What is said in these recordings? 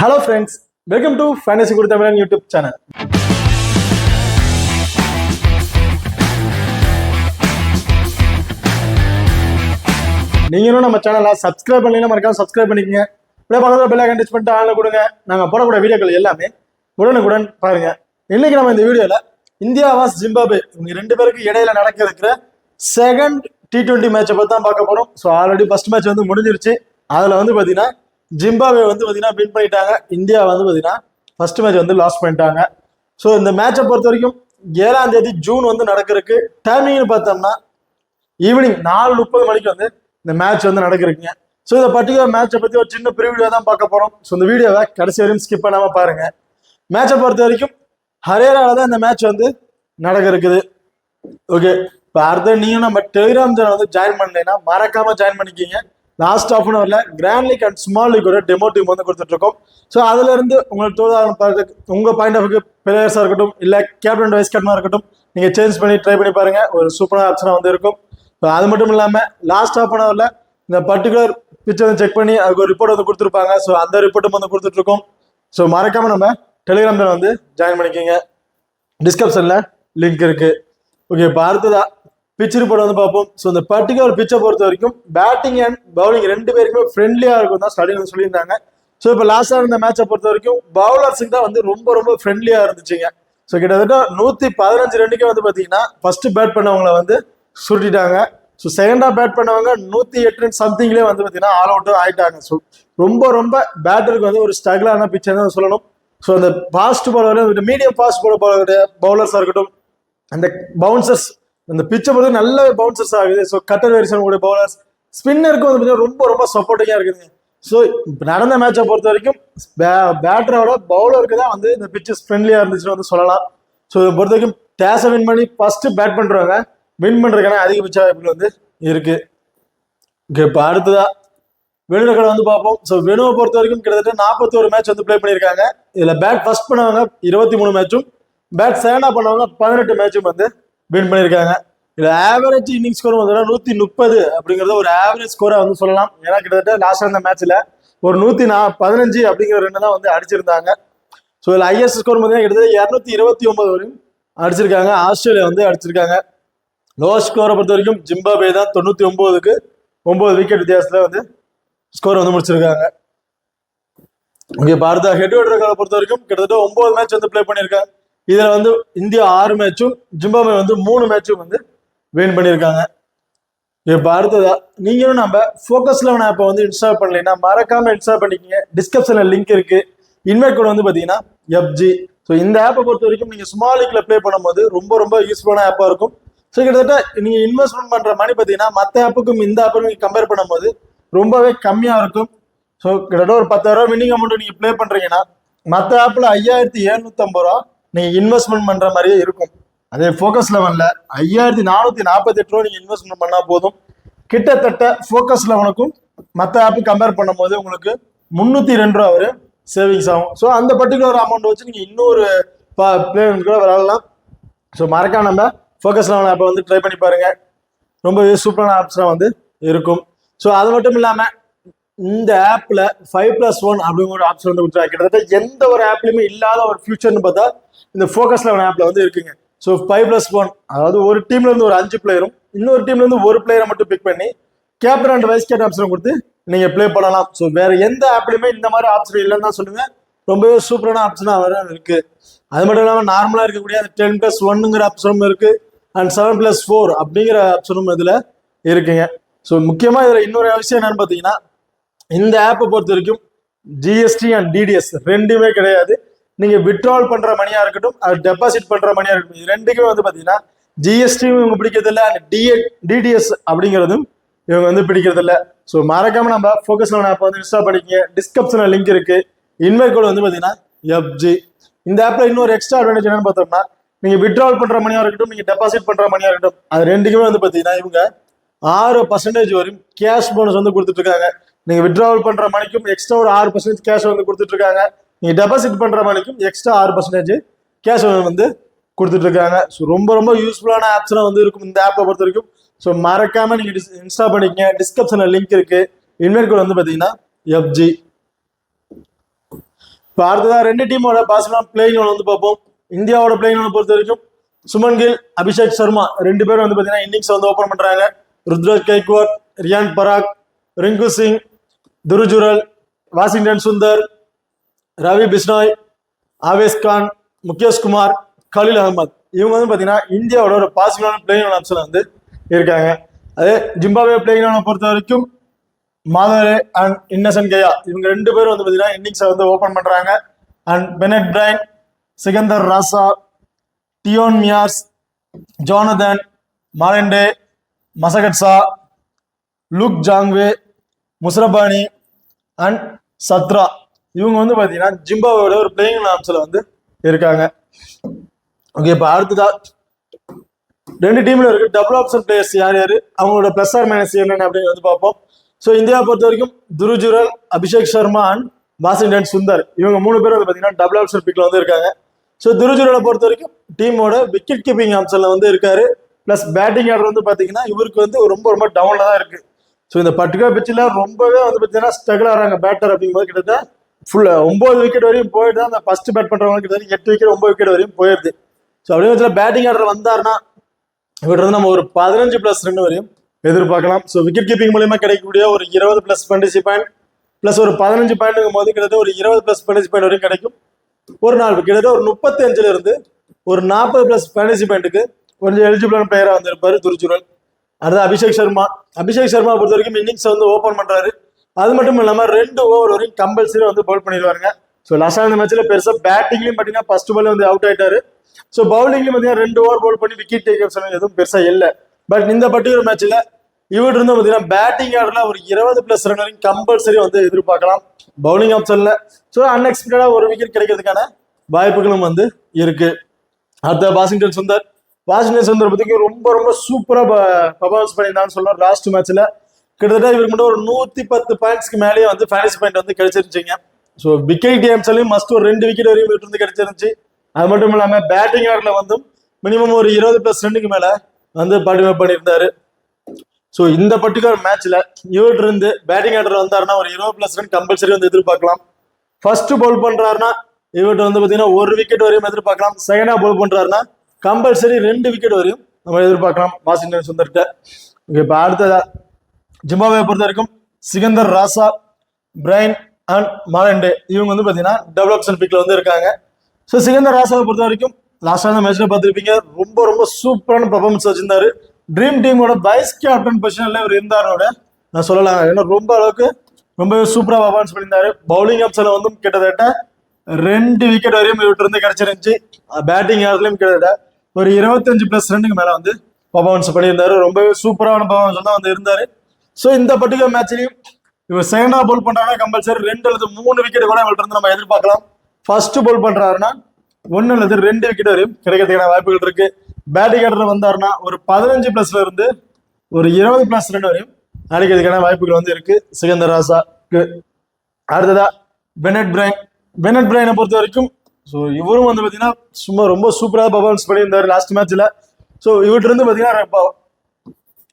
Hello friends, welcome to Fantasy Guru Tamil YouTube channel. நீங்க இன்னும் நம்ம சேனலை சப்ஸ்கிரைப் பண்ணலைன்னா மறக்காம சப்ஸ்கிரைப் பண்ணிக்கங்க. இப்படியே பக்கத்துல பெல் ஐகான் டச் பண்ணிட்டு ஆன்ல கொடுங்க. நாங்க போடக்கூடிய வீடியோக்கள் எல்லாமே உடனுக்குடன் பாருங்க. இன்னைக்கு நம்ம இந்த வீடியோல இந்தியா வாஸ் ஜிம்பாப்வே இவங்க ரெண்டு பேருக்கு இடையில நடக்க இருக்கிற செகண்ட் T20 மேட்சை பத்தி தான் பார்க்க போறோம். ஸோ ஆல்ரெடி ஃபர்ஸ்ட் மேட்ச் வந்து முடிஞ்சிருச்சு. அதுல வந்து பாத்தீங்கன்னா ஜிம்பாப்வே வந்து பாத்தீங்கன்னா வின் பண்ணிட்டாங்க. இந்தியா வந்து பாத்தீங்கன்னா ஃபர்ஸ்ட் மேட்ச் வந்து லாஸ் பண்ணிட்டாங்க. ஸோ இந்த மேட்சை பொறுத்த வரைக்கும் 7ஆம் தேதி ஜூன் வந்து நடக்கிறதுக்கு டைமிங்னு பார்த்தோம்னா ஈவினிங் 4:30 மணிக்கு வந்து இந்த மேட்ச் வந்து நடக்கிறீங்க. ஸோ இந்த பர்டிகுலர் மேட்சை பத்தி ஒரு சின்ன ப்ரிவியூ தான் பார்க்க போறோம். ஸோ இந்த வீடியோவை கடைசி வரையும் ஸ்கிப் பண்ணாம பாருங்க. மேட்சை பொறுத்த வரைக்கும் ஹரேரால தான் இந்த மேட்ச் வந்து நடக்க இருக்குது. ஓகே, இப்போ அடுத்த நீங்க நம்ம டெலிகிராம் சேனல் வந்து ஜாயின் பண்ணலைன்னா மறக்காம ஜாயின் பண்ணிக்கிங்க. லாஸ்ட் ஆஃப் அன் ஹவர்ல grand league and small league ஒரு டெமோ டீம் வந்து கொடுத்துட்டு இருக்கோம். ஸோ அதுல இருந்து உங்களுக்கு தோதாரணம் உங்க பாயிண்ட் ஆஃப் பிளேயர்ஸா இருக்கட்டும் இல்ல கேப்டன் வைஸ் கேப்டனா இருக்கட்டும் நீங்க சேஞ்ச் பண்ணி ட்ரை பண்ணி பாருங்க. ஒரு சூப்பரான ஆப்ஷனா வந்து இருக்கும். அது மட்டும் இல்லாம லாஸ்ட் ஆஃப் அன் ஹவர்ல இந்த பர்டிகுலர் பிச்சை வந்து செக் பண்ணி அதுக்கு ஒரு ரிப்போர்ட் வந்து கொடுத்துருப்பாங்க. ஸோ அந்த ரிப்போர்ட்டும் வந்து கொடுத்துட்டு இருக்கோம். ஸோ மறக்காம நம்ம டெலிகிராம் சேனல் வந்து ஜாயின் பண்ணிக்கோங்க. டிஸ்கிரிப்ஷன்ல லிங்க் இருக்கு. ஓகே, இப்போ அடுத்ததா பிச் ரிப்போர்ட் வந்து பார்ப்போம். ஸோ இந்த பர்டிகுலர் பிச்சை பொறுத்த வரைக்கும் பேட்டிங் அண்ட் பவுலிங் ரெண்டு பேருக்குமே ஃப்ரெண்ட்லியா இருக்கும் தான் ஸ்டார்டிங் வந்து சொல்லியிருந்தாங்க. ஸோ இப்போ லாஸ்டா இருந்த மேட்சை பொறுத்த வரைக்கும் பவுலர்ஸுக்கு தான் வந்து ரொம்ப ஃப்ரெண்ட்லியா இருந்துச்சுங்க. ஸோ கிட்டத்தட்ட 115 ரன்னுக்கே வந்து பார்த்தீங்கன்னா ஃபர்ஸ்ட் பேட் பண்ணவங்களை வந்து சுருட்டிட்டாங்க. ஸோ செகண்டா பேட் பண்ணவங்க 108 ரன் சம்திங்லேயே வந்து பார்த்தீங்கன்னா ஆல் அவுட்டும் ஆயிட்டாங்க. ஸோ ரொம்ப பேட்டருக்கு வந்து ஒரு ஸ்ட்ரகிளான பிச்சை தான் சொல்லணும். ஸோ அந்த ஃபாஸ்ட் பவுலர் மீடியம் ஃபாஸ்ட் பவுலர்ஸாக இருக்கட்டும் அந்த பவுன்சர்ஸ் அந்த பிச்சை பொறுத்து நல்ல பவுன்சர்ஸ் ஆகுது. ஸோ கட்டர் வெரிசன் கூட பவுலர்ஸ் ஸ்பின்னருக்கு வந்து பார்த்தீங்கன்னா ரொம்ப சப்போர்ட்டிங்காக இருக்குது. ஸோ நடந்த மேட்சை பொறுத்த வரைக்கும் பேட்டரோட பவுலருக்கு தான் வந்து இந்த பிச்சஸ் ஃப்ரெண்ட்லியாக இருந்துச்சுன்னு வந்து சொல்லலாம். ஸோ இதை பொறுத்த வரைக்கும் டேஸை வின் பண்ணி ஃபர்ஸ்ட் பேட் பண்ணுறவங்க வின் பண்ணுறதுக்கான அதிகபட்ச வாய்ப்புகள் வந்து இருக்கு. ஓகே, இப்போ அடுத்ததா வெனு ரெக்கார்டு வந்து பார்ப்போம். ஸோ வெனுவை பொறுத்த வரைக்கும் கிட்டத்தட்ட 41 மேட்ச் வந்து பிளே பண்ணியிருக்காங்க. இதில் பேட் ஃபர்ஸ்ட் பண்ணவங்க 23 மேட்சும் பேட் செகண்டா பண்ணவங்க 18 மேட்சும் வந்து வின் பண்ணியிருக்காங்க. இது ஆவரேஜ் இன்னிங் ஸ்கோர் வந்து 130 அப்படிங்கிறது ஒரு ஆவரேஜ் ஸ்கோரா வந்து சொல்லலாம். ஏன்னா கிட்டத்தட்ட லாஸ்ட் அந்த மேட்ச்ல ஒரு 115 அப்படிங்கிற ரெண்டு தான் வந்து அடிச்சிருந்தாங்க. ஸோ இதில் ஹையஸ்ட் ஸ்கோர் பார்த்தீங்கன்னா கிட்டத்தட்ட 229 வரையும் அடிச்சிருக்காங்க. ஆஸ்திரேலியா வந்து அடிச்சிருக்காங்க. லோவஸ்ட் ஸ்கோரை பொறுத்த வரைக்கும் ஜிம்பாப்வே தான் 99க்கு 9 விக்கெட் வித்தியாசத்துல வந்து ஸ்கோர் வந்து முடிச்சிருக்காங்க. இங்கே பாரத ஹெட்வர்ட் ரெக்கார்டை பொறுத்த வரைக்கும் கிட்டத்தட்ட 9 மேட்ச் வந்து பிளே பண்ணியிருக்காங்க. இதுல வந்து இந்தியா 6 மேட்சும் ஜிம்பாப்வே வந்து 3 மேட்சும் வந்து வின் பண்ணியிருக்காங்க. இப்போ அடுத்ததா நீங்களும் நம்ம ஃபோக்கஸ் 11 ஆப்பை வந்து இன்ஸ்டால் பண்ணலைன்னா மறக்காம இன்ஸ்டால் பண்ணிக்கங்க. டிஸ்கிரிப்ஷன்ல லிங்க் இருக்கு. இன்வைட் கோட் வந்து பாத்தீங்கன்னா FG. ஸோ இந்த ஆப்பை பொறுத்த வரைக்கும் நீங்க ஸ்மால் லீக்ல பிளே பண்ணும்போது ரொம்ப யூஸ்ஃபுல்லான ஆப்பா இருக்கும். ஸோ கிட்டத்தட்ட நீங்க இன்வெஸ்ட்மெண்ட் பண்ற மணி பார்த்தீங்கன்னா மற்ற ஆப்புக்கும் இந்த ஆப்புக்கும் கம்பேர் பண்ணும்போது ரொம்பவே கம்மியா இருக்கும். ஸோ கிட்டத்தட்ட ஒரு 10,000 ரூபா வின்னிங் அமௌண்ட் நீங்க பிளே பண்றீங்கன்னா மற்ற ஆப்ல 5,750 ரூபா நீங்க இன்வெஸ்ட்மெண்ட் பண்ற மாதிரியே இருக்கும். அதே ஃபோக்கஸ் 11ல 5,448 ரூபா நீங்க இன்வெஸ்ட்மெண்ட் பண்ணா போதும். கிட்டத்தட்ட ஃபோக்கஸ் 11க்கும் மற்ற ஆப்பு கம்பேர் பண்ணும்போது உங்களுக்கு 302 ரூபா வரை சேவிங்ஸ் ஆகும். ஸோ அந்த பர்டிகுலர் அமௌண்ட் வச்சு நீங்க இன்னொரு பிளே கூட விளையாடலாம். ஸோ மறக்காம நம்ம ஃபோக்கஸ் 11 ஆப்பை வந்து ட்ரை பண்ணி பாருங்க. ரொம்ப சூப்பரான ஆப்ஸ்லாம் வந்து இருக்கும். ஸோ அது மட்டும் இல்லாம இந்த ஆப்ல 5+1 அப்படிங்கிற ஒரு ஆப்ஷன் வந்து கொடுத்துருக்காங்க. கிட்டத்தட்ட எந்த ஒரு ஆப்லயுமே இல்லாத ஒரு ஃபியூச்சர்னு பார்த்தா இந்த ஃபோக்கஸ் 11 ஆப்ல வந்து இருக்குங்க. ஸோ 5+1 அதாவது ஒரு டீம்ல இருந்து ஒரு 5 பிளேயரும் இன்னொரு டீம்ல இருந்து ஒரு பிளேயரை மட்டும் பிக் பண்ணி captain and vice captain option கொடுத்து நீங்க பிளே பண்ணலாம். ஸோ வேற எந்த ஆப்லயுமே இந்த மாதிரி ஆப்ஷன் இல்லைன்னு தான் சொல்லுங்க. ரொம்பவே சூப்பரான ஆப்ஷனா வர இருக்கு. அது மட்டும் இல்லாமல் நார்மலா இருக்கக்கூடிய அந்த 10+1ங்கிற ஆப்ஷனும் இருக்கு அண்ட் 7+4 அப்படிங்கிற ஆப்ஷனும் இதுல இருக்குங்க. ஸோ முக்கியமா இதுல இன்னொரு விஷயம் என்னன்னு பாத்தீங்கன்னா இந்த ஆப்பை பொறுத்த வரைக்கும் GST அண்ட் DDS ரெண்டுமே கிடையாது. நீங்க வித்ட்ரால் பண்ற மணியா இருக்கட்டும் அது டெபாசிட் பண்ற மணியா இருக்கட்டும் இது ரெண்டுக்குமே வந்து பாத்தீங்கன்னா GST இவங்க பிடிக்கிறது இல்லை அண்ட் DDS அப்படிங்கிறதும் இவங்க வந்து பிடிக்கிறது இல்லை. ஸோ மறக்காம நம்ம ஃபோக்கஸ் 11 ஆப் வந்து இன்ஸ்டால் பண்ணிக்கங்க. டிஸ்கிரிப்ஷன்ல லிங்க் இருக்கு. இன்வைட் கோட் வந்து பாத்தீங்கன்னா FG. இந்த ஆப்ல இன்னொரு எக்ஸ்ட்ரா அட்வான்டேஜ் என்னன்னு பார்த்தோம்னா நீங்க வித்ட்ரால் பண்ற மணியா இருக்கட்டும் நீங்க டெபாசிட் பண்ற மணியா இருக்கட்டும் அது ரெண்டுக்குமே வந்து பாத்தீங்கன்னா இவங்க 6% வரையும் கேஷ் போனஸ் வந்து கொடுத்துட்டு இருக்காங்க. நீங்க வித்ட்ராவல் பண்ற மணிக்கும் எக்ஸ்ட்ரா ஒரு 6% கேஷ் வந்து கொடுத்துட்டு இருக்காங்க. நீங்க டெபாசிட் பண்ற மணிக்கும் எக்ஸ்ட்ரா 6% கேஷ் வந்து கொடுத்துட்டு இருக்காங்க. ஸோ ரொம்ப யூஸ்ஃபுல்லான ஆப்ஸ்லாம் வந்து இருக்கும் இந்த ஆப்பை பொறுத்த வரைக்கும். ஸோ மறக்காம நீங்க இன்ஸ்டால் பண்ணிக்கங்க. டிஸ்கிரிப்ஷன்ல லிங்க் இருக்கு. இன்வைட் கோட் வந்து பாத்தீங்கன்னா FG. இப்போ அடுத்ததான் ரெண்டு டீமோட பாசிபிளான பிளேயிங் வந்து பார்ப்போம். இந்தியாவோட பிளேயிங் பொறுத்த வரைக்கும் சுமன் கில், அபிஷேக் சர்மா ரெண்டு பேரும் வந்து பார்த்தீங்கன்னா இன்னிங்ஸ் வந்து ஓப்பன் பண்றாங்க. ருத்ராஜ் கைக்வாட், ரியான் பராக், ரிங்கு சிங், துருஜுரல், வாஷிங்டன் சுந்தர், ரவி பிஸ்னாய், ஆவேஸ் கான், முகேஷ் குமார், கலீல் அகமது இவங்க வந்து பார்த்தீங்கன்னா இந்தியாவோட ஒரு பாசிபிளான பிளேயிங் ஆப்ஷன் வந்து இருக்காங்க. அதே ஜிம்பாப்வே பிளேயிங் பொறுத்த வரைக்கும் மாதரே அண்ட் இன்னசென்ட் கயா இவங்க ரெண்டு பேரும் வந்து பார்த்தீங்கன்னா இன்னிங்ஸை வந்து ஓப்பன் பண்றாங்க. And Bennett Brian, Sikandar Raza, Dion Myers, Jonathan, Madande, Masakadza, Luke Jongwe, Muzarabani and Chatara இவங்க வந்து பார்த்தீங்கன்னா ஜிம்பாப்வேயோட ஒரு பிளேயிங் ஆப்ஷன்ல வந்து இருக்காங்க. ஓகே, இப்போ அடுத்ததா ரெண்டு டீம்ல இருக்கு டபுள் ஆப்ஷன் பிளேயர்ஸ் யார் யாரு, அவங்களோட பிளஸ் ஆர் மைனஸ் என்னென்ன அப்படின்னு வந்து பார்ப்போம். ஸோ இந்தியாவை பொறுத்த வரைக்கும் துருஜுரல், அபிஷேக் சர்மா அண்ட் வாஷிங்டன் சுந்தர் இவங்க மூணு பேரும் வந்து பார்த்தீங்கன்னா டபுள் ஆப்ஷன் பிக்ல வந்து இருக்காங்க. ஸோ துருஜுரலை பொறுத்த வரைக்கும் டீமோட விக்கெட் கீப்பிங் ஆப்ஷன்ல வந்து இருக்காரு. பிளஸ் பேட்டிங் ஆர்டர் வந்து பார்த்தீங்கன்னா இவருக்கு வந்து ரொம்ப ரொம்ப டவுன்ல தான் இருக்கு. ஸோ இந்த பர்டிகுலர் பிச்சில் ரொம்பவே வந்து பார்த்தீங்கன்னா ஸ்ட்ரகிள் ஆகிறாங்க பேட்டர் அப்படிங்கும்போது கிட்டத்தட்ட ஃபுல்லா 9 விக்கெட் வரையும் போயிட்டு தான் அந்த ஃபர்ஸ்ட் பேட் பண்றவங்க கிட்டத்தட்ட 8 விக்கெட் 9 விக்கெட் வரையும் போயிருது. ஸோ அப்படியே வச்சு பேட்டிங் ஆர்டர் வந்தாருன்னா இவர்கிட்ட வந்து நம்ம ஒரு 15+ ரன் வரையும் எதிர்பார்க்கலாம். ஸோ விக்கெட் கீப்பிங் மூலியமா கிடைக்கக்கூடிய ஒரு 20+ ஃபேண்டசி பாயிண்ட் பிளஸ் ஒரு 15 பாயிண்ட்டுங்கும் போது கிட்டத்தட்ட ஒரு 20+ ஃபேண்டசி பாயிண்ட் வரையும் கிடைக்கும். ஒரு நாள் கிட்டத்தட்ட ஒரு 35ல இருந்து ஒரு 40+ ஃபேண்டசி பாயிண்ட்டுக்கு கொஞ்சம் எலிஜிபிளான பிளேயரா வந்து இருப்பாரு துருஜுரல். அடுத்து அபிஷேக் சர்மா. அபிஷேக் சர்மா பொறுத்த வரைக்கும் இன்னிங்ஸ் வந்து ஓப்பன் பண்றாரு. அது மட்டும் இல்லாம 2 ஓவர் வரையும் கம்பல்சரி வந்து பவுல் பண்ணிடுவாருங்க. ஸோ லாஸ்ட் இந்த மேட்ச்ல பெருசா பேட்டிங்லயும் பாத்தீங்கன்னா ஃபர்ஸ்ட் பால் வந்து அவுட் ஆயிட்டாரு. ஸோ பவுலிங்லயும் பாத்தீங்கன்னா 2 ஓவர் பவுல் பண்ணி விக்கெட் டேக்கர்ஸ் எதுவும் பெருசா இல்லை. பட் இந்த பர்டிகுலர் மேட்ச்ல இவர் இருந்து பாத்தீங்கன்னா பேட்டிங் ஆர்டர்ல ஒரு 20+ ரன் வரைக்கும் கம்பல்சரி வந்து எதிர்பார்க்கலாம் பவுலிங் ஆப்ஷன்ல. ஸோ அன்எக்ஸ்பெக்டடா ஒரு விக்கெட் கிடைக்கிறதுக்கான வாய்ப்புகளும் வந்து இருக்கு. அடுத்த வாஷிங்டன் சுந்தர். வாஷிங்டன் சுந்தர் பத்தி ரொம்ப ரொம்ப சூப்பரா பர்ஃபார்மன்ஸ் பண்ணியிருந்தான்னு சொல்லலாம். லாஸ்ட் மேட்ச்ல கிட்டத்தட்ட இவருக்கு மட்டும் ஒரு 110 பாயிண்ட்ஸ்க்கு மேலேயே வந்து ஃபேண்டசி பாயிண்ட் வந்து கிடைச்சிருந்துச்சிங்க. ஸோ விக்கெட் கேம்ஸ்லயும் மஸ்ட் ஒரு 2 விக்கெட் வரையும் இருந்து கிடைச்சிருந்துச்சு. அது மட்டும் இல்லாம பேட்டிங் ஆர்டர்ல வந்து மினிமம் ஒரு 20+ ரன்னுக்கு மேல வந்து பார்ட்டிசிபேட் பண்ணியிருந்தாரு. ஸோ இந்த பர்டிகுலர் மேட்ச்ல இவர்கிட்ட இருந்து பேட்டிங் ஆர்டர் வந்தாருன்னா ஒரு 20+ ரன் கம்பல்சரி வந்து எதிர்பார்க்கலாம். ஃபர்ஸ்ட் பவுல் பண்றாருன்னா இவர்கிட்ட வந்து பாத்தீங்கன்னா 1 விக்கெட் வரையும் எதிர்பார்க்கலாம். செகண்டா பவுல் பண்றாருன்னா கம்பல்சரி 2 விக்கெட் வரையும் நம்ம எதிர்பார்க்கலாம் வாஷிங்டன் சுந்தர்கிட்ட. இப்போ அடுத்ததா ஜிம்பாப்வே பொறுத்த வரைக்கும் சிகந்தர் ராசா, பிரைன் அண்ட் மாலண்டே இவங்க வந்து பாத்தீங்கன்னா டபுள் ஆப்ஷன் பிக்ல வந்து இருக்காங்க. ஸோ சிகந்தர் ராசாவை பொறுத்த வரைக்கும் லாஸ்டான மேட்ச்ல பார்த்துருப்பீங்க, ரொம்ப ரொம்ப சூப்பரான பர்ஃபார்மன்ஸ் வச்சிருந்தாரு. ட்ரீம் டீமோட வைஸ் கேப்டன் பொசிஷன்ல இவர் இருந்தாரோட நான் சொல்லலாம். ஏன்னா ரொம்ப அளவுக்கு ரொம்பவே சூப்பரா பர்ஃபார்மன்ஸ் பண்ணியிருந்தாரு. பவுலிங் ஆப்ஷன்ல வந்து கிட்டத்தட்ட 2 விக்கெட் வரையும் இவர்கிட்ட இருந்து கிடைச்சிருந்துச்சு. பேட்டிங் ஆர்டர்லயும் கிட்டத்தட்ட ஒரு 25+ ரன்னுக்கு மேல வந்து பர்ஃபார்மன்ஸ் பண்ணியிருந்தாரு. ரொம்பவே சூப்பரான பர்ஃபார்மன்ஸ் தான் வந்து இருந்தாரு. ஸோ இந்த பர்டிகுலர் மேட்ச்லயும் இவர் செகண்டா பவுல் பண்றாங்கன்னா கம்பல்சரி 2 அல்லது 3 விக்கெட் கூட இவர்கிட்ட இருந்து நம்ம எதிர்பார்க்கலாம். ஃபர்ஸ்ட் பவுல் பண்றாருன்னா 1 அல்லது 2 விக்கெட் வரையும் கிடைக்கிறதுக்கான வாய்ப்புகள் இருக்கு. பேட்டிங் ஆர்டர் வந்தாருன்னா ஒரு 15+ இருந்து ஒரு 20+ ரன் வரையும் அடிக்கிறதுக்கான வாய்ப்புகள் வந்து இருக்கு சிகந்தர் ராசாக்கு. அடுத்ததா பெனட் பிரைன். பெனட் பிரைனை பொறுத்த வரைக்கும் ஸோ இவரும் வந்து பார்த்தீங்கன்னா சும்மா ரொம்ப சூப்பராக பர்ஃபார்மன்ஸ் பண்ணியிருந்தாரு லாஸ்ட் மேட்ச்ல. ஸோ இவர்கிட்ட இருந்து பார்த்தீங்கன்னா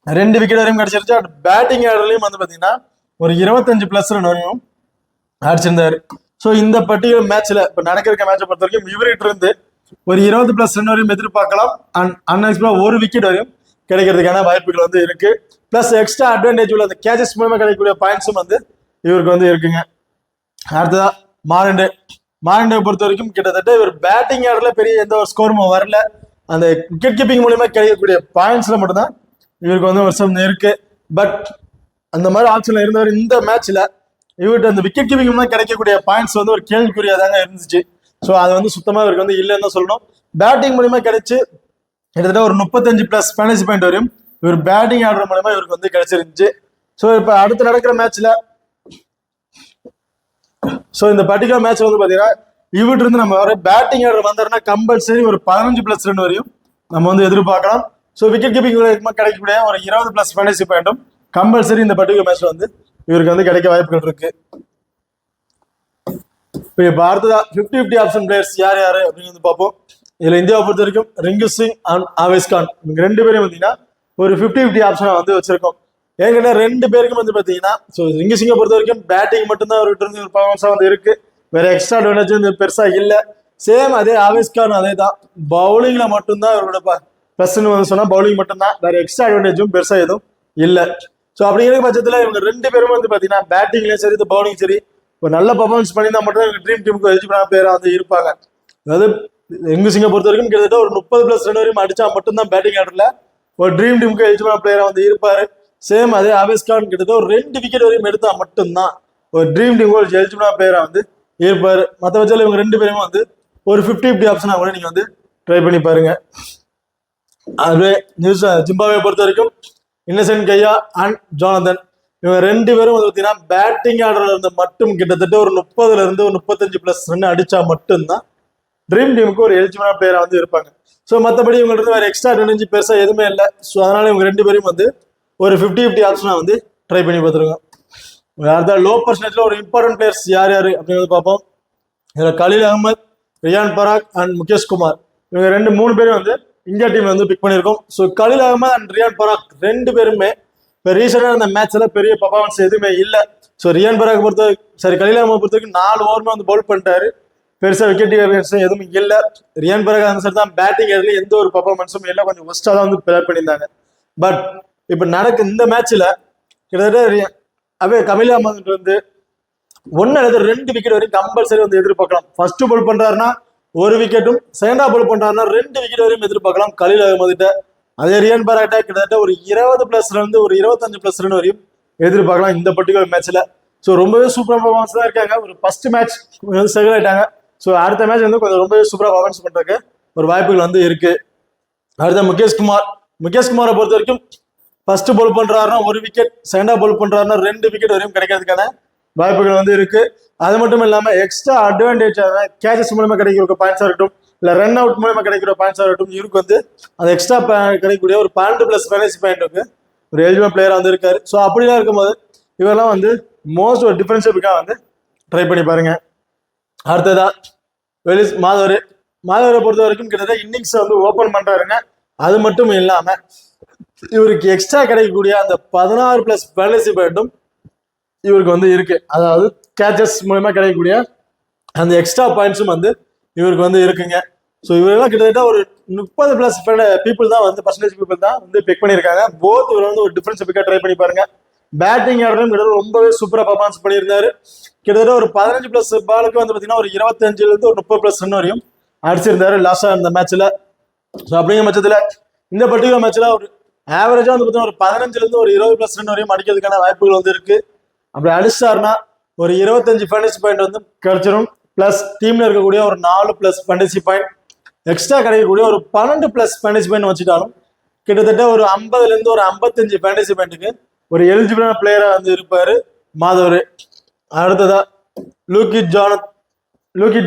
2 விக்கெட் வரையும் கிடைச்சிருச்சு. பேட்டிங் ஆர்டர்லயும் வந்து பார்த்தீங்கன்னா ஒரு 25+ ரன் வரையும் அடிச்சிருந்தாரு. ஸோ இந்த பர்டிகுலர் மேட்ச்ல இப்போ நடக்கிற மேட்சை பொறுத்த வரைக்கும் இவர்கிட்ட இருந்து ஒரு 20+ ரன் வரையும் எதிர்பார்க்கலாம். அண்ட் அன்எக்ஸ்பெக்டடா 1 விக்கெட் வரையும் கிடைக்கிறதுக்கான வாய்ப்புகள் வந்து இருக்கு. பிளஸ் எக்ஸ்ட்ரா அட்வான்டேஜ் உள்ள அந்த கேச்சஸ் மூலமா கிடைக்கக்கூடிய பாயிண்ட்ஸும் வந்து இவருக்கு வந்து இருக்குங்க. அடுத்ததா மாலண்டே. மாலண்டே பொறுத்த வரைக்கும் கிட்டத்தட்ட இவர் பேட்டிங் ஆர்டர்ல பெரிய எந்த ஒரு ஸ்கோரும் வரல. அந்த விக்கெட் கீப்பிங் மூலமா கிடைக்கக்கூடிய பாயிண்ட்ஸ்ல மட்டும்தான் இவருக்கு வந்து வருஷம் இருக்கு. பட் அந்த மாதிரி ஆப்ஷன்ல இருந்தவர் இந்த மேட்ச்ல இவர்கிட்ட அந்த விக்கெட் கீப்பிங் மூலமா கிடைக்கக்கூடிய பாயிண்ட்ஸ் வந்து ஒரு கேள்விக்குறியாதாங்க இருந்துச்சு. ஸோ அது வந்து சுத்தமா இவருக்கு வந்து இல்லைன்னு தான் சொல்லணும். பேட்டிங் மூலியமா கிடைச்சு கிட்டத்தட்ட ஒரு 35+ ஃபேண்டசி பாயிண்ட் வரையும் இவர் பேட்டிங் ஆர்டர் மூலமா இவருக்கு வந்து கிடைச்சிருந்துச்சு. ஸோ இப்போ அடுத்து நடக்கிற மேட்ச்ல ஸோ இந்த பர்டிகுலர் மேட்ச்ல வந்து பாத்தீங்கன்னா இவர்கிட்ட இருந்து நம்ம வர பேட்டிங் ஆர்டர் வந்தாருன்னா கம்பல்சரி ஒரு 15+ ரன் வரையும் நம்ம வந்து எதிர்பார்க்கலாம். ஸோ விக்கெட் கீப்பிங் கிடைக்கக்கூடிய ஒரு 20+ ஃபேண்டசி பாயிண்ட்டும் கம்பல்சரி இந்த பர்டிகுலர் மேட்ச்ல வந்து இவருக்கு வந்து கிடைக்க வாய்ப்புகள் இருக்கு. இப்போ அடுத்ததா 50-50 ஆப்ஷன் பிளேயர்ஸ் யார் யாரு அப்படின்னு வந்து பார்ப்போம். இதுல இந்தியாவை பொறுத்த வரைக்கும் ரிங்கு சிங் அண்ட் ஆவேஸ் கான் இவங்க 2 பேரும் பார்த்தீங்கன்னா ஒரு 50-50 ஆப்ஷனை வந்து வச்சிருக்கோம். ஏற்கனவே 2 பேருக்கும் வந்து பார்த்தீங்கன்னா ஸோ ரிங்கு சிங்கை பொறுத்த வரைக்கும் பேட்டிங் மட்டும்தான் அவர்கிட்ட இருந்து ஒரு பர்ஃபார்மன்ஸா வந்து இருக்கு. வேற எக்ஸ்ட்ரா அட்வான்டேஜ் வந்து பெருசா இல்ல. சேம் அதே ஆவேஸ்கான் அதே தான், பவுலிங்ல மட்டும்தான் இவரோட பிளஸ்ன்னு வந்து சொன்னா பவுலிங் மட்டும்தான், வேற எக்ஸ்ட்ரா அட்வான்டேஜும் பெருசா எதுவும் இல்ல. ஸோ அப்படிங்கிற பட்சத்துல இவங்க ரெண்டு பேரும் வந்து பாத்தீங்கன்னா பேட்டிங்லயும் சரி பவுலிங் சரி ஒரு நல்ல பர்ஃபார்மன்ஸ் பண்ணியிருந்தா மட்டும் தான் ட்ரீம் டீமுக்கு எலிஜிபிளான பிளேயரா வந்து இருப்பாங்க. அதாவது எங்க சிங்கை பொறுத்த வரைக்கும் கிட்டத்தட்ட ஒரு 30+ ரன் வரையும் அடிச்சா மட்டும்தான் பேட்டிங் ஆர்டர்ல ஒரு ட்ரீம் டீமுக்கு எலிஜிபிளான பிளேயரா வந்து இருப்பாரு. சேம் அதே ஆவேஸ்கான் கிட்டத்தட்ட ஒரு 2 விக்கெட் வரையும் எடுத்தா மட்டும்தான் ஒரு ட்ரீம் டீமுக்கு ஒரு எலிஜிபிளான பிளேயரா வந்து இருப்பாரு. மற்ற பட்சத்தில் இவங்க ரெண்டு பேருமே வந்து ஒரு 50-50 ஆப்ஷனா கூட நீங்க வந்து ட்ரை பண்ணி பாருங்க. அதுவே ஜிம்பாவே பொறுத்த வரைக்கும் இன்னசென்ட் கையா அண்ட் ஜோனதன் இவங்க ரெண்டு பேரும் வந்து பார்த்தீங்கன்னா பேட்டிங் ஆர்டர்ல இருந்து மட்டும் கிட்டத்தட்ட ஒரு 30ல இருந்து ஒரு 35+ ரன் அடிச்சா மட்டும்தான் ட்ரீம் டீமுக்கு ஒரு எலிஜிபிளான பிளேயரா வந்து இருப்பாங்க. ஸோ மற்றபடி இவங்களுக்கு வேற எக்ஸ்ட்ரா அட்வான்டேஜ் பெருசா எதுவுமே இல்லை. ஸோ அதனால இவங்க ரெண்டு பேரும் வந்து ஒரு 50-50 ஆப்ஷனா வந்து ட்ரை பண்ணி பார்த்துருங்க. அடுத்த லோ பர்சன்டேஜ்ல ஒரு இம்பார்ட்டன்ட் பிளேயர்ஸ் யார் யாரு அப்படிங்கிறது பார்ப்போம். இதுல கலீல் அகமது, ரியான் பராக் அண்ட் முகேஷ் குமார் இவங்க மூணு பேரும் வந்து இந்தியா டீம்ல வந்து பிக் பண்ணியிருக்கோம். ஸோ கலீல் அகமது அண்ட் ரியான் பராக் ரெண்டு பேருமே இப்போ ரீசெண்டாக அந்த மேட்ச்ல பெரிய பர்ஃபார்மன்ஸ் எதுவுமே இல்லை. ஸோ ரியான் பராக் கலீல் அகமது பொறுத்த வரைக்கும் 4 ஓவருமே வந்து பவுல் பண்ணிட்டாரு, பெருசா விக்கெட் எதுவும் இல்லை. ரியான் பராக் அந்த சைடு தான் பேட்டிங் எதுலையும் எந்த ஒரு பர்ஃபார்மன்ஸும் இல்லை, கொஞ்சம் ஒஸ்டா தான் வந்து பிளே பண்ணியிருந்தாங்க. பட் இப்போ இந்த மேட்ச்ல கிட்டத்தட்ட கலீல் அகமது வந்து 1 அல்லது 2 விக்கெட் வரைக்கும் கம்பல்சரி வந்து எதிர்பார்க்கலாம். ஃபர்ஸ்ட் பவுல் பண்றாருன்னா 1 விக்கெட்டும், செகண்டா பவுல் பண்றாருன்னா 2 விக்கெட் வரையும் எதிர்பார்க்கலாம் கலீல் அகமது. அதே ரியான் பராக் கிட்டத்தட்ட ஒரு 20+ ரன் ஒரு 25+ ரன் வரையும் எதிர்பார்க்கலாம் இந்த பர்டிகுலர் மேட்ச்ல. ஸோ ரொம்பவே சூப்பரா பர்ஃபார்மன்ஸ் தான் இருக்காங்க. ஒரு ஃபர்ஸ்ட் மேட்ச் வந்து செகண்ட் ஆயிட்டாங்க. ஸோ அடுத்த மேட்ச் வந்து கொஞ்சம் ரொம்பவே சூப்பரா பர்ஃபார்மன்ஸ் பண்றதுக்கு ஒரு வாய்ப்புகள் வந்து இருக்கு. அடுத்த முகேஷ் குமாரை பொறுத்த வரைக்கும் ஃபர்ஸ்ட் பவுல் பண்றாருன்னா 1 விக்கெட், செகண்டா பவுல் பண்றாருன்னா 2 விக்கெட் வரையும் கிடைக்கிறதுக்கான வாய்ப்புகள் வந்து இருக்கு. அது மட்டும் இல்லாம எக்ஸ்ட்ரா அட்வான்டேஜ் கேச்சஸ் மூலமா கிடைக்கிற பாயிண்ட்ஸா இருக்கட்டும், இல்ல ரன் அவுட் மூலமா கிடைக்கிற பாயிண்ட்ஸா இருக்கட்டும், இவருக்கு வந்து அது எக்ஸ்ட்ரா கிடைக்கக்கூடிய ஒரு 12+ ஃபேன்டசி பாயிண்ட்டுக்கு ஒரு எலிஜிபிள் பிளேயரா வந்து இருக்காரு. ஸோ அப்படிலாம் இருக்கும்போது இவரெல்லாம் வந்து மோஸ்ட் ஒரு டிஃபரன்ஷியலுக்காக வந்து ட்ரை பண்ணி பாருங்க. அடுத்ததா மாதவரை பொறுத்த வரைக்கும் கிட்டத்தட்ட இன்னிங்ஸ் வந்து ஓபன் பண்றாருங்க. அது மட்டும் இல்லாம இவருக்கு எக்ஸ்ட்ரா கிடைக்கக்கூடிய அந்த 16+ ஃபேன்டசி பாயிண்ட்டும் இவருக்கு வந்து இருக்கு. அதாவது கேச்சஸ் மூலமா கிடைக்கக்கூடிய அந்த எக்ஸ்ட்ரா பாயிண்ட்ஸும் வந்து இவருக்கு வந்து இருக்குங்க. ஸோ இவரெல்லாம் கிட்டத்தட்ட ஒரு 30+ பீப்புள் தான் வந்து பர்சன்டேஜ் பீப்புள் தான் வந்து பிக் பண்ணியிருக்காங்க. போத் இவர் வந்து ஒரு டிஃபரன்ஸ் பிக்கா ட்ரை பண்ணி பாருங்க. பேட்டிங் ஆர்டரும் கிட்டத்தட்ட ரொம்பவே சூப்பரா பர்ஃபார்மன்ஸ் பண்ணியிருந்தாரு. கிட்டத்தட்ட ஒரு 15+ பாலுக்கு வந்து பார்த்தீங்கன்னா ஒரு 25ல இருந்து ஒரு 30+ ரன் வரையும் அடிச்சிருந்தாரு லாஸ்டா இந்த மேட்ச்ல. ஸோ அப்படிங்கிற பட்சத்துல இந்த பர்டிகுலர் மேட்ச்ல ஒரு ஆவரேஜா வந்து பார்த்தீங்கன்னா ஒரு 15ல இருந்து ஒரு 20+ ரன் வரையும் அடிக்கிறதுக்கான வாய்ப்புகள் வந்து இருக்கு. அப்படி அடிச்சாருன்னா ஒரு 25 ஃபேண்டசி பாயிண்ட் வந்து கிடைச்சிடும். பிளஸ் டீம்ல இருக்கக்கூடிய ஒரு 4+ ஃபேண்டசி பாயிண்ட் எக்ஸ்ட்ரா கிடைக்கக்கூடிய ஒரு 12+ ஃபேண்டசி பாயிண்ட் வச்சுட்டாலும் கிட்டத்தட்ட ஒரு 50ல இருந்து ஒரு 55 ஃபேண்டசி பாயிண்ட்டுக்கு ஒரு எலிஜிபிளான பிளேயரா வந்து இருப்பாரு மாதவர். அடுத்ததா லூகிட்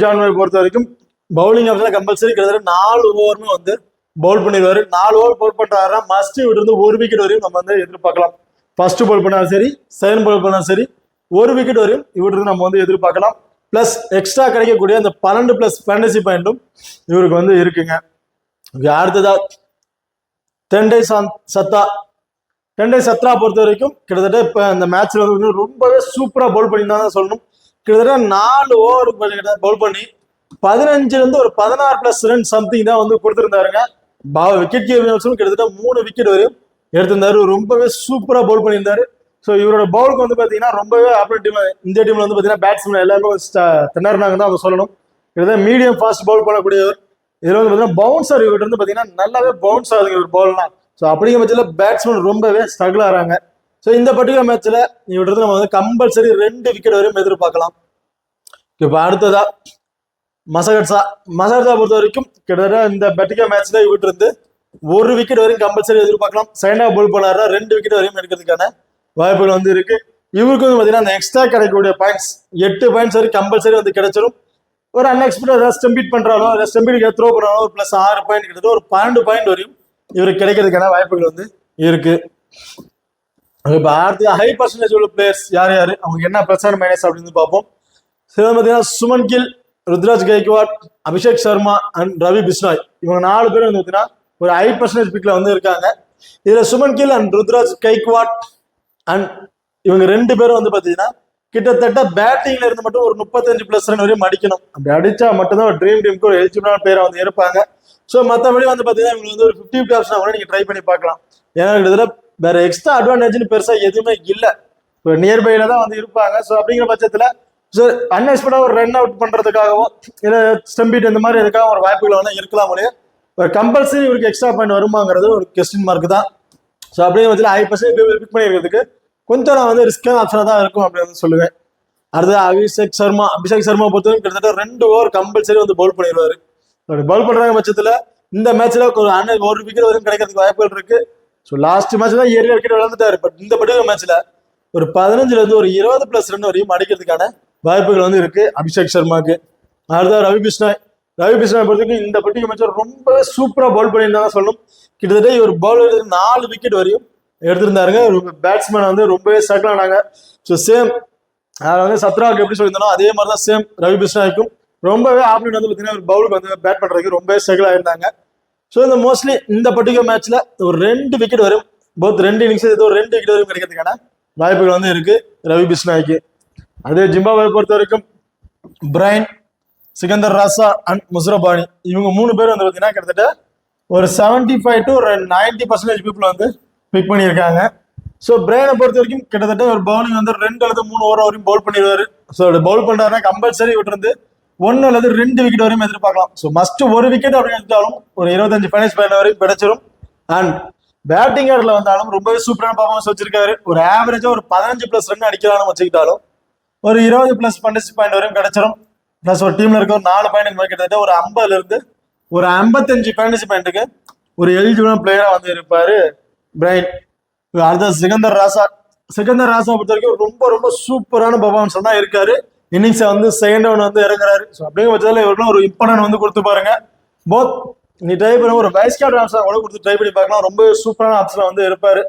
ஜான்வை பொறுத்த வரைக்கும் பவுலிங் ஆப்ஷன்ல கம்பல்சரி கிட்டத்தட்ட 4 ஓவருமே வந்து பவுல் பண்ணிடுவாரு. 4 ஓவர் பவுல் பண்றாருன்னா மஸ்ட் இவர் இருந்து 1 விக்கெட் வரையும் நம்ம வந்து எதிர்பார்க்கலாம். ஃபர்ஸ்ட் பவுல் பண்ணாலும் சரி, செகண்ட் பவுல் பண்ணாலும் சரி, 1 விக்கெட் வரையும் இவருக்கு நம்ம வந்து எதிர்பார்க்கலாம். பிளஸ் எக்ஸ்ட்ரா கிடைக்கக்கூடிய அந்த 12+ ஃபேண்டசி பாயிண்ட்டும் இவருக்கு வந்து இருக்குங்க. அடுத்ததா டெண்டை சத்ரா பொறுத்த வரைக்கும் கிட்டத்தட்ட இப்ப இந்த மேட்ச்ல வந்து ரொம்பவே சூப்பரா பவுல் பண்ணியிருந்தாங்க சொல்லணும். கிட்டத்தட்ட 4 ஓவர் பவுல் பண்ணி 15ல இருந்து ஒரு 16+ ரன் சம்திங் தான் வந்து கொடுத்திருந்தாருங்க. விக்கெட் கீப்பர்ஸும் கிட்டத்தட்ட 3 விக்கெட் வரையும் எடுத்திருந்தாரு. ரொம்பவே சூப்பரா பவுல் பண்ணியிருந்தாரு. ஸோ இவரோட பவுலுக்கு வந்து பாத்தீங்கன்னா ரொம்பவே இந்தியா டீம்ல வந்து பாத்தீங்கன்னா பேட்ஸ்மேன் எல்லாருமே திணறினாங்க தான் அவங்க சொல்லணும். கிட்டத்தட்ட மீடியம் ஃபாஸ்ட் பவுல் பண்ணக்கூடியவர். இதுல வந்து பாத்தீங்கன்னா பவுன்சர் இவர்கிட்ட வந்து பாத்தீங்கன்னா நல்லாவே பவுன்ஸ் ஆகுது இவர் பவுல்லாம். ஸோ அப்படிங்கிற பட்சத்தில் பேட்ஸ்மேன் ரொம்பவே ஸ்ட்ரகிள் ஆகிறாங்க. ஸோ இந்த பர்டிகுலர் மேட்ச்ல இவர்கிட்ட நம்ம வந்து கம்பல்சரி 2 விக்கெட் வரையும் எதிர்பார்க்கலாம். இப்போ அடுத்ததா மசகட்ஸா பொறுத்த வரைக்கும் கிட்டத்தட்ட இந்த பர்டிகுலர் மேட்ச்ல இவர்கிட்ட இருந்து 1 விக்கெட் வரையும் கம்பல்சரி எதிர்பார்க்கலாம். செகண்டா பவுல் பண்ணாருன்னா 2 விக்கெட் வரையும் எடுக்கிறதுக்கான வாய்ப்புகள் வந்து இருக்கு. இவருக்கு வந்து பாத்தீங்கன்னா அந்த எக்ஸ்ட்ரா கிடைக்கக்கூடிய பாயிண்ட்ஸ் 8 பாயிண்ட்ஸ் வரைக்கும் கம்பல்சரி வந்து கிடைச்சிடும். ஒரு அன்எக்ஸ்பெக்டட் ஏதாவது ஸ்டம்பிட் பண்றாலோ ஸ்டம்பிட் த்ரோ பண்ணாலும் ஒரு +6 பாயிண்ட் கிட்டத்தட்ட ஒரு 12 பாயிண்ட் வரையும் இவருக்கு கிடைக்கிறதுக்கான வாய்ப்புகள் வந்து இருக்கு. இப்ப அடுத்து ஹை பர்சன்டேஜ் உள்ள பிளேயர்ஸ் யார் யாரு, அவங்க என்ன பிளஸ் ஆர் மைனஸ் அப்படின்னு பார்ப்போம். சில பார்த்தீங்கன்னா சுமன் கில், ருத்ராஜ் கைக்வாட், அபிஷேக் சர்மா அண்ட் ரவி பிஸ்னாய் இவங்க 4 பேரும் வந்து பார்த்தீங்கன்னா ஒரு ஹை பர்சன்டேஜ் பிக்ல வந்து இருக்காங்க. இதுல சுமன் கில் அண்ட் ருத்ராஜ் கைக்வாட் அண்ட் இவங்க 2 பேரும் வந்து பாத்தீங்கன்னா கிட்டத்தட்ட பேட்டிங்ல இருந்து மட்டும் ஒரு 35+ ரன் வரையும் அடிக்கணும். அப்படி அடிச்சா மட்டும்தான் ஒரு ட்ரீம் டீமுக்கு ஒரு எலிஜிபிளான பிளேயரா வந்து இருப்பாங்க. ஸோ மற்றபடி வந்து பாத்தீங்கன்னா இவங்க வந்து ஒரு 50 ஆப்ஷனா கூட நீங்க ட்ரை பண்ணி பார்க்கலாம். ஏன்னா இதுல வேற எக்ஸ்ட்ரா அட்வான்டேஜ்னு பெருசா எதுவுமே இல்லை. இப்போ நியர்பைல தான் வந்து இருப்பாங்க. ஸோ அப்படிங்கிற பட்சத்துல அன்எக்ஸ்பெக்டா ஒரு ரன் அவுட் பண்றதுக்காகவும் இல்ல ஸ்டம்பிட் இந்த மாதிரி எதுக்காக ஒரு வாய்ப்புகள் வந்து இருக்கலாம். ஒரு கம்பல்சரி இவருக்கு எக்ஸ்ட்ரா பாயிண்ட் வருமாங்கிறது ஒரு கொஸ்டின் மார்க் தான். ஸோ அப்படிங்கிற பட்சத்தில் 5% பிக் பண்ணிருக்கிறதுக்கு கொஞ்சம் நான் வந்து ரிஸ்கான ஆப்ஷனாக தான் இருக்கும் அப்படின்னு சொல்லுவேன். அடுத்து அபிஷேக் சர்மா பொறுத்தவரைக்கும் கிட்டத்தட்ட 2 ஓவர் கம்பல்சரி வந்து பவுல் பண்ணிடுவாரு. பவுல் பண்றாங்க பட்சத்துல இந்த மேட்ச்ல ஒரு விக்கெட் வரைக்கும் கிடைக்கிறதுக்கு வாய்ப்புகள் இருக்கு. ஸோ லாஸ்ட் மேட்ச் தான் ஏரியா விக்கெட் விளையாண்டுட்டாரு. பட் இந்த பர்டிகுலர் மேட்ச்ல ஒரு 15ல இருந்து ஒரு 20+ ரன் வரையும் அடிக்கிறதுக்கான வாய்ப்புகள் வந்து இருக்கு அபிஷேக் சர்மாக்கு. அடுத்த ரவி பிஷ்னாய் பொறுத்தவரைக்கும் இந்த பர்டிகுலர் மேட்ச் ரொம்பவே சூப்பரா பவுல் பண்ணியிருந்தாங்க சொல்லணும். கிட்டத்தட்ட ஒரு பவுலர் 4 விக்கெட் வரையும் எடுத்திருந்தாருங்க. பேட்ஸ்மேன் வந்து ரொம்பவே ஸ்ட்ரகிள் ஆனாங்க. ஸோ சேம் வந்து சத்ராவுக்கு எப்படி சொல்லியிருந்தாலும் அதே மாதிரி தான் சேம் ரவி பிஷ்னாய்க்கும் ரொம்பவே ஆப்னட் வந்து பார்த்தீங்கன்னா ஒரு பவுலுக்கு வந்து பேட் பண்றதுக்கு ரொம்பவே ஸ்ட்ரகிள் ஆயிருந்தாங்க. ஸோ இந்த மோஸ்ட்லி இந்த பர்டிகுலர் மேட்ச்ல ஒரு 2 விக்கெட் வரும், போத் 2 இன்னிங்ஸ் ஏதோ 2 விக்கெட் வரையும் கிடைக்கிறதுக்கான வாய்ப்புகள் வந்து இருக்கு ரவி பிஷ்னாய்க்கு. அதே ஜிம்பாப்வே பொறுத்த வரைக்கும் பிரைன், சிகந்தர் ராசா அண்ட் முஸ்ரபானி இவங்க 3 பேர் வந்து பார்த்தீங்கன்னா கிட்டத்தட்ட ஒரு 75 to 90% பீப்புள் வந்து பிக் பண்ணியிருக்காங்க. ஸோ பிரைனை பொறுத்த வரைக்கும் கிட்டத்தட்ட ஒரு பவுலிங் வந்து 2 அல்லது 3 ஓவர் வரையும் பவுல் பண்ணிடுவாரு. ஸோ பவுல் பண்றாருன்னா கம்பல்சரி விட்டு 1 அல்லது 2 விக்கெட் வரையும் எதிர்பார்க்கலாம். ஸோ மஸ்ட் 1 விக்கெட் அப்படின்னு எடுத்தாலும் ஒரு 25 ஃபைனல்ஸ் பாயிண்ட் வரையும் கிடைச்சிரும். அண்ட் பேட்டிங் ஆர்டர்ல வந்தாலும் ரொம்பவே சூப்பரான பர்ஃபார்மன்ஸ் வச்சிருக்காரு. ஒரு ஆவரேஜா ஒரு 15+ ரன் அடிக்கிறான்னு வச்சுக்கிட்டாலும் ஒரு 20+ ஃபைனல்ஸ் பாயிண்ட் வரையும் கிடைச்சிரும். பிளஸ் ஒரு டீம்ல இருக்க ஒரு 4 பாயிண்ட் கிட்டத்தட்ட ஒரு 50ல இருந்து ஒரு 55 ஃபேண்டசி பாயிண்ட்டுக்கு ஒரு எலிஜிபிளான பிளேயரா வந்து இருப்பாரு பிரைன். அடுத்த சிகந்தர் ராசா பொறுத்த வரைக்கும் ரொம்ப ரொம்ப சூப்பரான பர்ஃபார்மன்ஸ் தான் இருக்காரு. இன்னிங்ஸை வந்து செகண்ட் டவுன் வந்து இறங்குறாரு. ஸோ அப்படிங்கிற பட்சத்தில் இவருக்கும் ஒரு இம்பார்ட்டன்ட் வந்து கொடுத்து பாருங்க. போத் நீ ட்ரை பண்ண ஒரு வைஸ் கேப்டன் ஆப்ஷன் கூட கொடுத்து ட்ரை பண்ணி பார்க்கலாம். ரொம்ப சூப்பரான ஆப்ஷன் வந்து இருப்பாரு.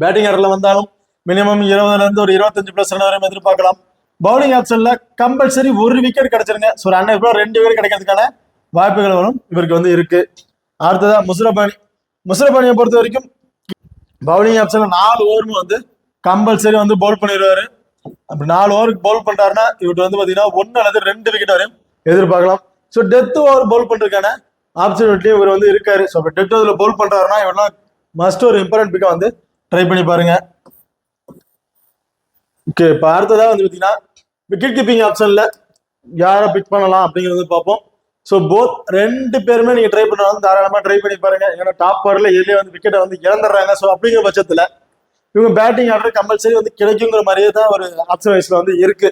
பேட்டிங் ஆர்டர்ல வந்தாலும் மினிமம் 20ல இருந்து ஒரு 25+ ரன் வரையும் எதிர்பார்க்கலாம். பவுலிங் ஆப்ஷன்ல கம்பல்சரி 1 விக்கெட் கிடைச்சிருங்க. ஸோ ஒரு 2 விக்கெட் கிடைக்கிறதுக்கான வாய்ப்புகள் வரும் இவருக்கு வந்து இருக்கு. அடுத்ததா முஸ்ரபானியை பொறுத்த வரைக்கும் பவுலிங் ஆப்ஷன்ல 4 ஓவருமே வந்து கம்பல்சரி வந்து பவுல் பண்ணிடுவாரு. அப்படி 4 ஓவருக்கு பவுல் பண்றாருன்னா இவருக்கு வந்து பாத்தீங்கன்னா 1 அல்லது 2 விக்கெட் வரையும் எதிர்பார்க்கலாம். ஸோ டெத் ஓவர் பவுல் பண்றதுக்கான ஆப்பர்ச்சுனிட்டி இவர் வந்து இருக்காரு. ஸோ டெத் ஓவர்ல பவுல் பண்றாருன்னா இவரெல்லாம் மஸ்ட் ஒரு இம்பார்ட்டன்ட் பிக்கா வந்து ட்ரை பண்ணி பாருங்க. ஓகே, இப்போ அடுத்ததா வந்து பாத்தீங்கன்னா விக்கெட் கீப்பிங் ஆப்ஷன்ல யாரை பிக் பண்ணலாம் அப்படிங்கிறது பார்ப்போம். ஸோ போத் 2 பேருமே நீங்க ட்ரை பண்ணாலும் தாராளமா ட்ரை பண்ணி பாருங்க. ஏன்னா டாப் ஆர்டர்ல எதிலே வந்து விக்கெட்டை வந்து இழந்துடுறாங்க. ஸோ அப்படிங்கிற பட்சத்துல இவங்க பேட்டிங் ஆர்டர் கம்பல்சரி வந்து கிடைக்குங்கிற மாதிரியே தான் ஒரு ஆப்ஷன் வைஸ்ல வந்து இருக்கு.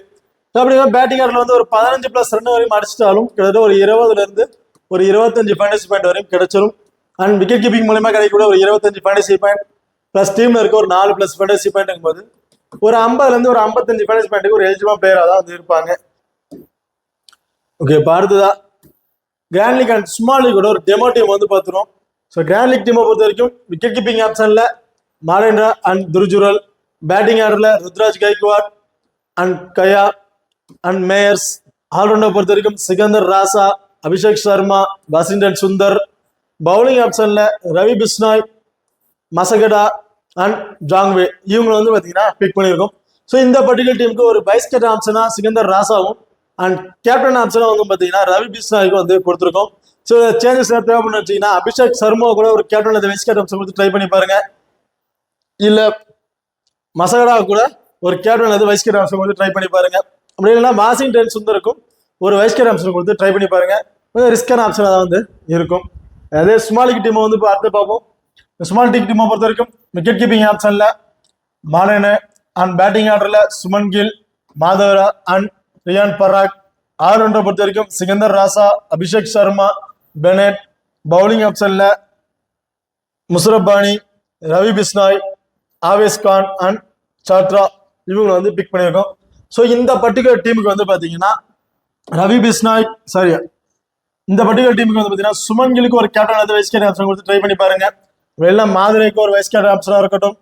ஸோ அப்படிங்கிற பேட்டிங் ஆர்டர்ல வந்து ஒரு 15+ ரன் வரையும் அடிச்சிட்டாலும் கிட்டத்தட்ட ஒரு 20ல இருந்து ஒரு 25 ஃபேண்டசி பாயிண்ட் வரையும் கிடைச்சிடும். அண்ட் விக்கெட் கீப்பிங் மூலமா கிடைக்கக்கூடிய ஒரு 25 ஃபேண்டசி பாயிண்ட் பிளஸ் டீம்ல இருக்க ஒரு 4+ ஃபேண்டசி பாயிண்ட் போது ஒரு 50ல இருந்து ஒரு 55 ஃபேண்டசி பாயிண்ட்டுக்கு ஒரு எலிஜிபிள் பிளேயரா தான் வந்து இருப்பாங்க. ஓகே, இப்போ அடுத்ததா கிராண்ட் லீக் அண்ட் ஸ்மால் லீக்கோட ஒரு டெமோ டீம் வந்து பார்த்துருவோம். ஸோ கிராண்ட் லீக் டீமை பொறுத்த வரைக்கும் விக்கெட் கீப்பிங் ஆப்ஷன்ல மாரேந்திரா அண்ட் துருஜுரல், பேட்டிங் ஆர்டர்ல Ruturaj Gaikwad and Kaia and Myers, allrounder பொறுத்த வரைக்கும் சிகந்தர் ராசா, அபிஷேக் சர்மா, வாஷிங்டன் சுந்தர், பவுலிங் ஆப்ஷன்ல Ravi Bishnoi, Masakadza and Jongwe இவங்களை வந்து பார்த்தீங்கன்னா பிக் பண்ணியிருக்கோம். ஸோ இந்த பர்டிகுலர் டீமுக்கு ஒரு வைஸ் கேப்டன் ஆப்ஷனா சிகந்தர் ராசாவும் அண்ட் கேப்டன் ஆப்ஷனா வந்து பார்த்தீங்கன்னா ரவி பிஷ்னாய்க்கும் வந்து கொடுத்துருக்கோம். ஸோ சேஞ்சஸ் தேவைன்னு வச்சீங்கன்னா அபிஷேக் சர்மா கூட ஒரு கேப்டன் வைஸ் கேப்டன் ஆப்ஷன் கொடுத்து ட்ரை பண்ணி பாருங்க. இல்ல மசகடா கூட ஒரு கேப்டன் வைஸ் கேப்டன் ஆப்ஷன் கொடுத்து ட்ரை பண்ணி பாருங்க. அப்படி இல்லைன்னா வாஷிங்டன் சுந்தருக்கும் ஒரு வைஸ் கேப்டன் ஆப்ஷன் கொடுத்து ட்ரை பண்ணி பாருங்க. கொஞ்சம் ரிஸ்கான ஆப்ஷனாக தான் வந்து இருக்கும். அதே ஸ்மால் லீக் டீமை வந்து பார்த்து பார்ப்போம். ஸ்மால் லீக் டீமை பொறுத்த வரைக்கும் விக்கெட் கீப்பிங் ஆப்ஷன்ல மாலேனே அண்ட் பேட்டிங் ஆர்டர்ல Shubman Gill, Madhevere and Riyan Parag, allrounder பொறுத்த வரைக்கும் சிகந்தர் ராசா, அபிஷேக் சர்மா, பெனட், பவுலிங் ஆப்ஷன்ல Muzarabani, Ravi Bishnoi, Avesh Khan and Chatara இவங்களை வந்து பிக் பண்ணியிருக்கோம். ஸோ இந்த பர்டிகுலர் டீமுக்கு வந்து பார்த்தீங்கன்னா ரவி பிஷ்னாய் இந்த பர்டிகுலர் டீமுக்கு வந்து பார்த்தீங்கன்னா சுமன் கிலுக்கு ஒரு கேப்டன் வைஸ் கேப்டன் ஆப்ஷன் கொடுத்து ட்ரை பண்ணி பாருங்க. எல்லாம் மாதிரிக்கு ஒரு வைஸ் கேப்டன் ஆப்ஷனாக இருக்கட்டும்.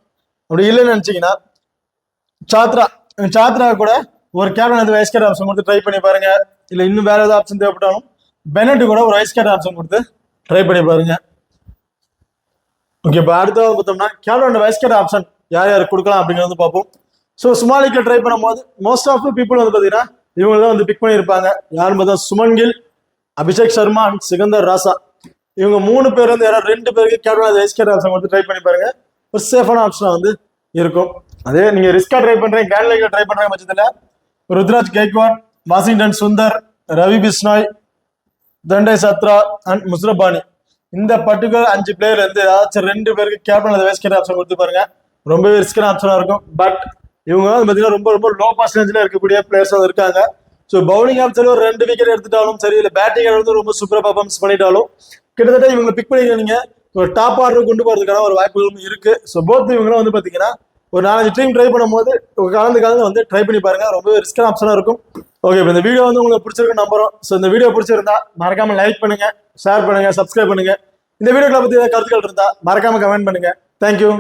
அப்படி இல்லைன்னு நினைச்சீங்கன்னா சாத்ரா கூட ஒரு கேப்டன் வைஸ் கேப்டன் ஆப்ஷன் கொடுத்து ட்ரை பண்ணி பாருங்க. இல்லை இன்னும் வேற ஏதாவது ஆப்ஷன் தேவைப்பட்டாலும் பெனட் கூட ஒரு வைஸ் கேப்டன் ஆப்ஷன் கொடுத்து ட்ரை பண்ணி பாருங்க. ஓகே, இப்போ அடுத்தது பார்த்தோம்னா கேப்டன் வைஸ் கேப்டன் ஆப்ஷன் யார் யார் கொடுக்கலாம் அப்படிங்கிறது பார்ப்போம். ஸோ ஸ்மால் லீக்ல ட்ரை பண்ணும்போது மோஸ்ட் ஆஃப் பீப்புள் வந்து பார்த்தீங்கன்னா இவங்க தான் வந்து பிக் பண்ணியிருப்பாங்க. யாருன்னு பார்த்தா சுமன் கில், அபிஷேக் சர்மா அண்ட் சிகந்தர் ராசா. இவங்க 3 பேர் வந்து யாராவது 2 பேருக்கு கேப்டன் வைஸ் கேப்டன் ஆப்ஷன் வந்து ட்ரை பண்ணி பாருங்க. ஒரு சேஃபான ஆப்ஷனா வந்து இருக்கும். அதே நீங்க ரிஸ்கா ட்ரை பண்றீங்க, கிராண்ட் லீக்ல ட்ரை பண்ற பட்சத்தில் ருத்ராஜ் கெய்க்வாட், வாஷிங்டன் சுந்தர், ரவி பிஸ்னாய், தண்டே சத்ரா அண்ட் முஸ்ரபானி, இந்த பர்டிகுலர் 5 பிளேயர் வந்து ஏதாச்சும் 2 பேருக்கு கேப்டன் வைஸ் கேப்டன் ஆப்ஷன் கொடுத்து பாருங்க. ரொம்பவே ரிஸ்கான ஆப்ஷனா இருக்கும். பட் இவங்க வந்து பார்த்தீங்கன்னா ரொம்ப ரொம்ப லோ பர்சன்டேஜ்ல இருக்கக்கூடிய பிளேயர்ஸ் வந்து இருக்காங்க. ஸோ பவுலிங் ஆப்ஷன் ஒரு 2 விக்கெட் எடுத்துட்டாலும் சரி, இல்லை பேட்டிங் வந்து ரொம்ப சூப்பராக பர்ஃபார்மன்ஸ் பண்ணிட்டாலும் கிட்டத்தட்ட இவங்க பிக் பண்ணிக்க நீங்க ஒரு டாப் ஆர்டர் கொண்டு போறதுக்கான ஒரு வாய்ப்புகளும் இருக்கு. ஸோ போத் இவங்களும் வந்து பாத்தீங்கன்னா ஒரு 4-5 டீம் ட்ரை பண்ணும்போது கலந்து வந்து ட்ரை பண்ணி பாருங்க. ரொம்பவே ரிஸ்கான ஆப்ஷனா இருக்கும். ஓகே, இப்போ இந்த வீடியோ வந்து உங்களுக்கு பிடிச்சிருக்கு நம்புறோம். ஸோ இந்த வீடியோ பிடிச்சிருந்தா மறக்காம லைக் பண்ணுங்க, ஷேர் பண்ணுங்க, சப்ஸ்கிரைப் பண்ணுங்க. இந்த வீடியோக்களை பத்தி ஏதாவது கருத்துக்கள் இருந்தா மறக்காம கமெண்ட் பண்ணுங்க. தேங்க்யூ.